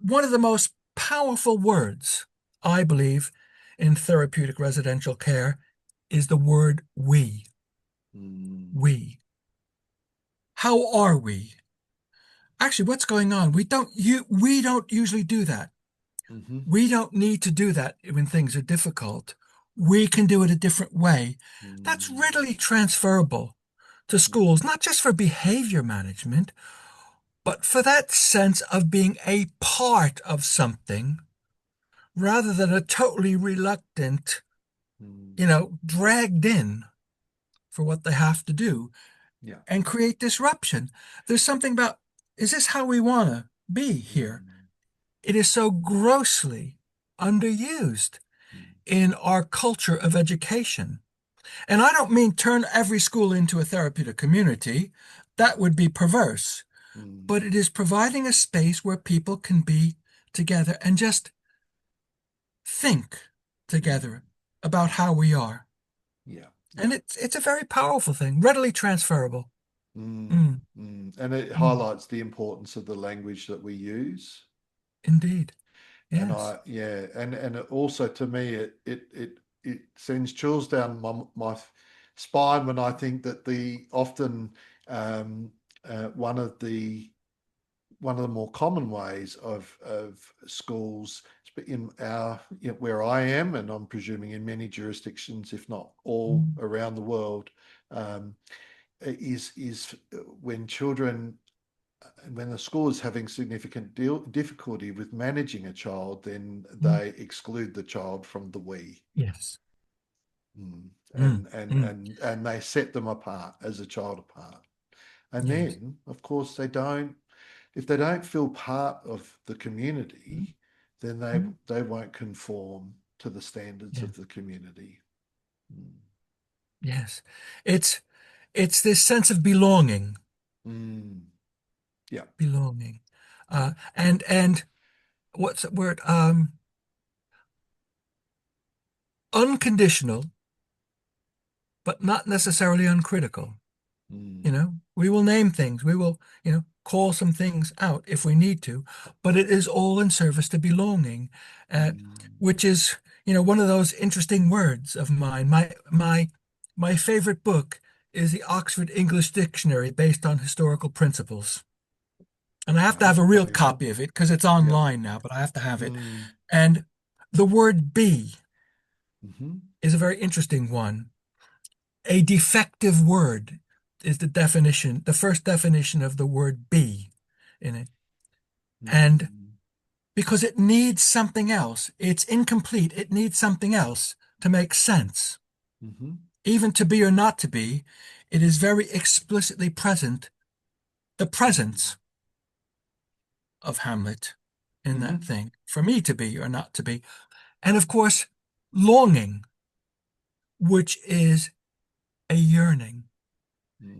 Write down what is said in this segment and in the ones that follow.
one of the most powerful words, I believe, in therapeutic residential care is the word we. Mm, We. How are we? Actually, what's going on? We don't usually do that. hmm We don't need to do that when things are difficult. We can do it a different way. That's mm, readily transferable to schools, not just for behavior management, but for that sense of being a part of something rather than a totally reluctant, mm. dragged in for what they have to do Yeah. and create disruption. There's something about, is this how we want to be here? Mm, It is so grossly underused mm, in our culture of education. And I don't mean turn every school into a therapeutic community. That would be perverse. mm, But it is providing a space where people can be together and just think mm. together about how we are. Yeah. Yeah. And it's a very powerful thing, readily transferable. Mm, Mm, And it mm, highlights the importance of the language that we use. indeed. And Yes. yeah, and it also to me, it sends chills down my spine when I think that the often um, one of the more common ways of schools in our where I am, and I'm presuming in many jurisdictions, if not all Mm, around the world, um, is when children when the school is having significant difficulty with managing a child, then mm, they exclude the child from the we. yes. Mm. Mm, mm, And they set them apart as a child apart. And yes. then, of course, if they don't feel part of the Mm, community, then mm, they won't conform to the standards yeah. of the community. Mm. Yes. It's it's this sense of belonging, Mm. Yeah. belonging. Yeah. And what's the word? Unconditional, but not necessarily uncritical. Mm. We will name things. We will, call some things out if we need to, but it is all in service to belonging, uh, Mm. which is, one of those interesting words of mine. My favorite book is the Oxford English Dictionary based on historical principles. And I have to Okay. have a real Very good. copy of it because it's Yeah. online now, but I have to have it. Mm. And the word be hmm is a very interesting one. A defective word is the first definition of the word be in it. And mm because it needs something else, it's incomplete. It needs something else to make sense. hmm Even to be or not to be, it is very explicitly present, the presence of Hamlet in that hmm thing, for me to be or not to be. And of course, longing, which is a yearning,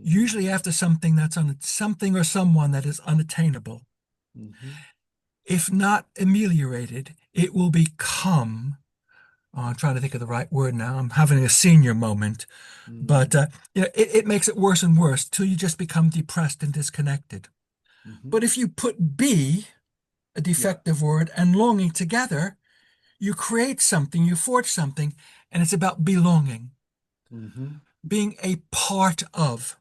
usually after something something or someone that is unattainable. hmm If not ameliorated, it will become, oh, I'm trying to think of the right word now. I'm having a senior moment, but mm it makes it worse and worse till you just become depressed and disconnected. hmm But if you put be, a Yeah. defective word, and longing together, you create something, you forge something, and it's about belonging, hmm being a part of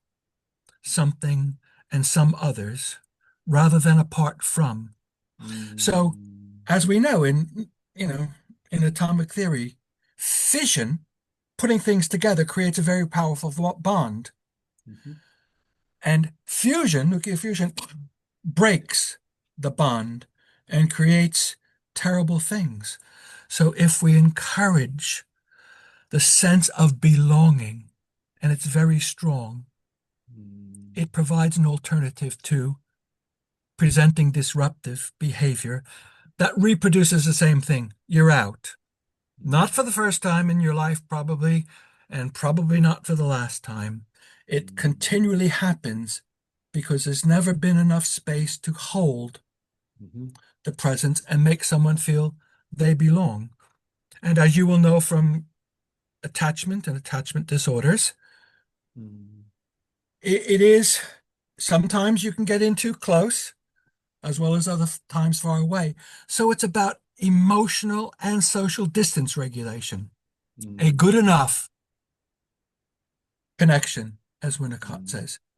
something and some others rather than apart from. So, mm as we know in atomic theory, fission, putting things together, creates a very powerful bond. hmm And fusion, nuclear fusion, breaks the bond and creates terrible things. So if we encourage the sense of belonging, and it's very strong, mm it provides an alternative to presenting disruptive behavior that reproduces the same thing. You're out. Not for the first time in your life, probably, and probably not for the last time. It mm continually happens because there's never been enough space to hold hmm the presence and make someone feel they belong. And as you will know from attachment and attachment disorders, mm it is sometimes you can get in too close, as well as other times far away. So it's about emotional and social distance regulation. A Mm, good enough connection, as Winnicott mm. says.